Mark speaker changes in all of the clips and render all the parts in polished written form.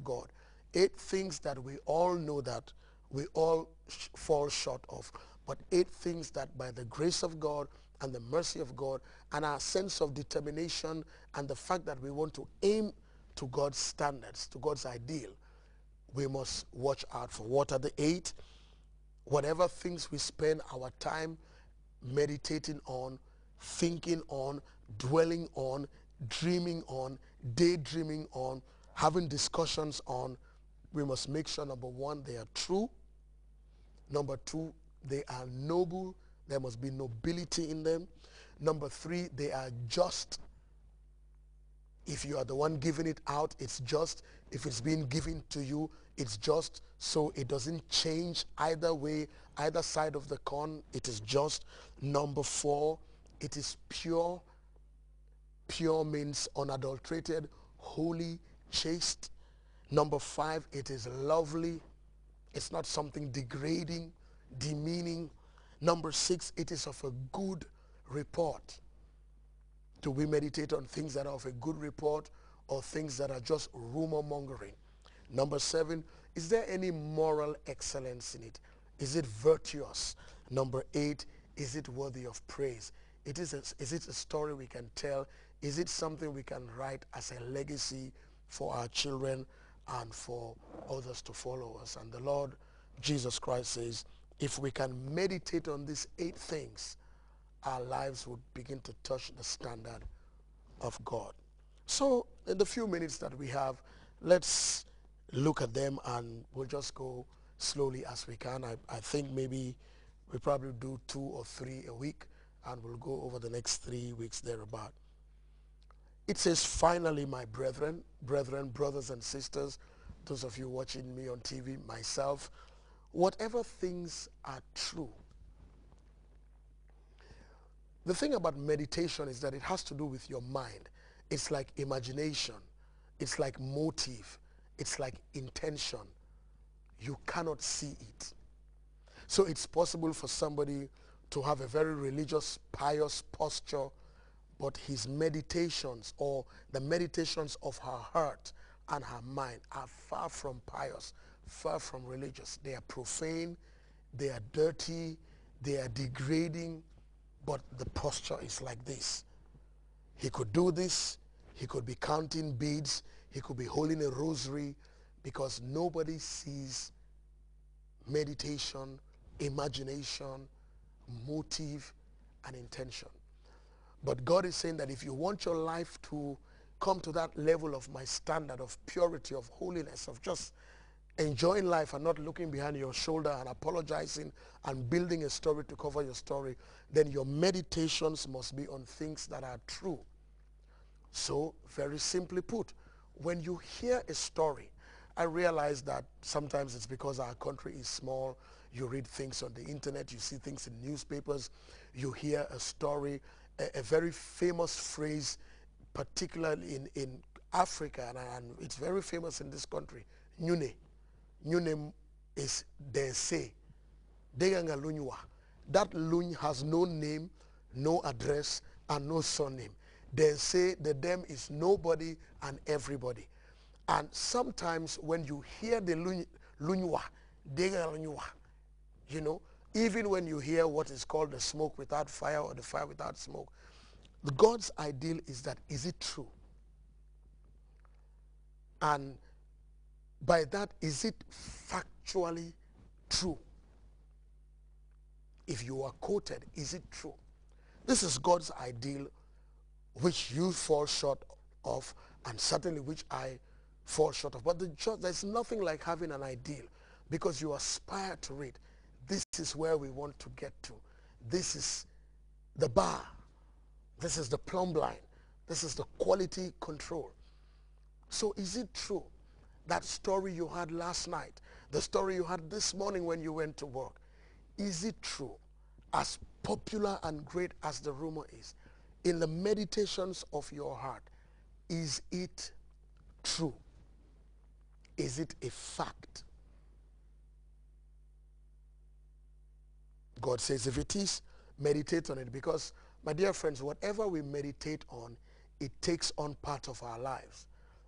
Speaker 1: God. 8 things that we all know that we all fall short of, but 8 things that by the grace of God and the mercy of God and our sense of determination and the fact that we want to aim to God's standards, to God's ideal, we must watch out for. What are the 8? Whatever things we spend our time meditating on, thinking on, dwelling on, dreaming on, daydreaming on, having discussions on, we must make sure, number 1, they are true. Number 2, they are noble. There must be nobility in them. Number 3, they are just. If you are the one giving it out, it's just. If it's being given to you, it's just. So it doesn't change either way, either side of the coin. It is just. Number 4, it is pure. Pure means unadulterated, holy, chaste. Number 5, it is lovely. It's not something degrading, demeaning. Number 6, it is of a good report. Do we meditate on things that are of a good report or things that are just rumor mongering? Number 7, is there any moral excellence in it? Is it virtuous? Number 8, is it worthy of praise? Is it a story we can tell? Is it something we can write as a legacy for our children and for others to follow us? And the Lord Jesus Christ says, if we can meditate on these 8 things, our lives would begin to touch the standard of God. So in the few minutes that we have, let's look at them, and we'll just go slowly as we can. I think maybe we probably do 2 or 3 a week, and we'll go over the next 3 weeks thereabout. It says, finally, my brethren, brothers and sisters, those of you watching me on TV, myself, whatever things are true. The thing about meditation is that it has to do with your mind. It's like imagination. It's like motive. It's like intention. You cannot see it. So it's possible for somebody to have a very religious, pious posture, but his meditations or the meditations of her heart and her mind are far from pious, far from religious. They are profane, they are dirty, they are degrading, but the posture is like this. He could do this, he could be counting beads, he could be holding a rosary, because nobody sees meditation, imagination, motive, and intention. But God is saying that if you want your life to come to that level of my standard of purity, of holiness, of just enjoying life and not looking behind your shoulder and apologizing and building a story to cover your story, then your meditations must be on things that are true. So, very simply put, when you hear a story, I realize that sometimes it's because our country is small. You read things on the internet, you see things in newspapers, you hear a story, a very famous phrase, particularly in Africa, and it's very famous in this country, Nyune. Nyune is they say. Deganga lunywa. That luny has no name, no address, and no surname. They say the them is nobody and everybody. And sometimes when you hear the lunywa, deganga lunywa, you know, even when you hear what is called the smoke without fire or the fire without smoke, God's ideal is that, is it true? And by that, is it factually true? If you are quoted, is it true? This is God's ideal, which you fall short of, and certainly which I fall short of. But there's nothing like having an ideal, because you aspire to it. This is where we want to get to. This is the bar. This is the plumb line. This is the quality control. So is it true? That story you had last night, the story you had this morning when you went to work, is it true? As popular and great as the rumor is, in the meditations of your heart, is it true? Is it a fact? God says if it is, meditate on it, because, my dear friends, whatever we meditate on, it takes on part of our lives.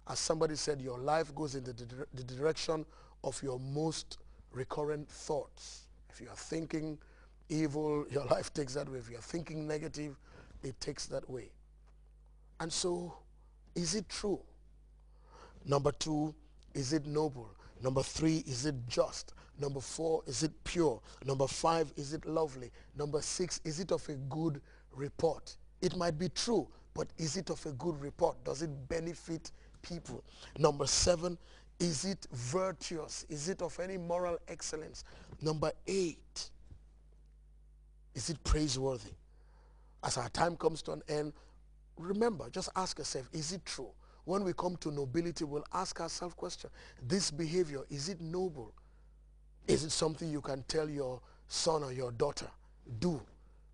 Speaker 1: As somebody said, your life goes in the direction of your most recurrent thoughts. If you are thinking evil, your life takes that way. If you are thinking negative, it takes that way. And so, is it true? Number 2, is it noble? Number 3, is it just? Number 4, is it pure? Number 5, is it lovely? Number 6, is it of a good report? It might be true, but is it of a good report? Does it benefit people? Number 7, is it virtuous? Is it of any moral excellence? Number 8, is it praiseworthy? As our time comes to an end, remember, just ask yourself, is it true? When we come to nobility, we'll ask ourselves question. This behavior, is it noble? Is it something you can tell your son or your daughter, do?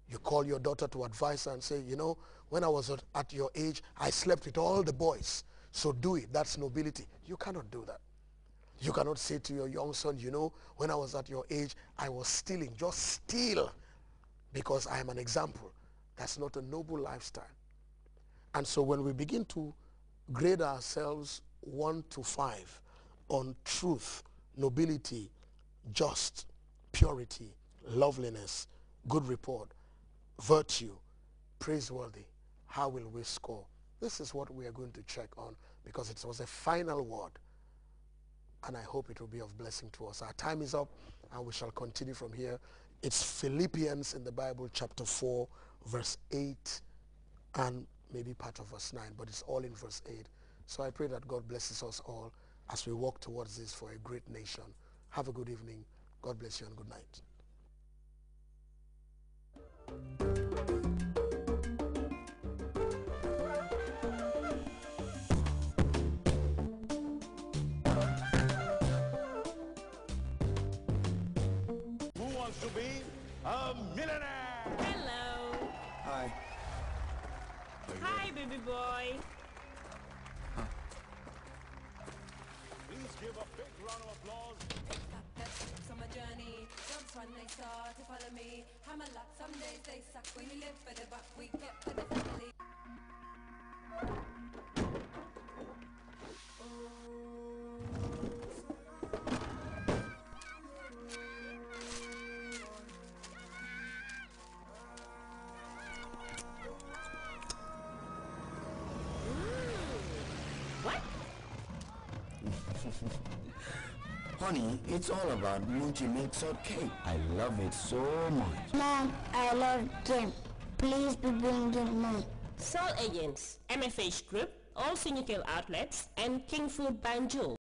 Speaker 1: You call your daughter to advise her and say, you know, when I was at your age, I slept with all the boys. So do it. That's nobility. You cannot do that. You cannot say to your young son, you know, when I was at your age, I was stealing. Just steal because I am an example. That's not a noble lifestyle. And so when we begin to grade ourselves 1 to 5 on truth, nobility, just, purity, loveliness, good report, virtue, praiseworthy, how will we score? This is what we are going to check on, because it was a final word, and I hope it will be of blessing to us. Our time is up, and we shall continue from here. It's Philippians in the Bible, chapter 4, verse 8, and maybe part of verse 9, but it's all in verse 8. So I pray that God blesses us all as we walk towards this for a great nation. Have a good evening. God bless you and good night.
Speaker 2: Who wants to be a millionaire?
Speaker 3: Hello.
Speaker 4: Hi.
Speaker 3: Hi, baby boy.
Speaker 2: Please give a big round of applause.
Speaker 5: On my journey, jumps when they start to follow me. Hammer luck, some days they suck. When you live for the buck, we get for the family.
Speaker 3: What?
Speaker 4: Honey, it's all about Munchie Milk Salt Cake. I love it so much.
Speaker 6: Mom, I love Jim. Please be bringing more.
Speaker 3: Sole Agents, MFH Group, all Singapore outlets, and King Food Banjul.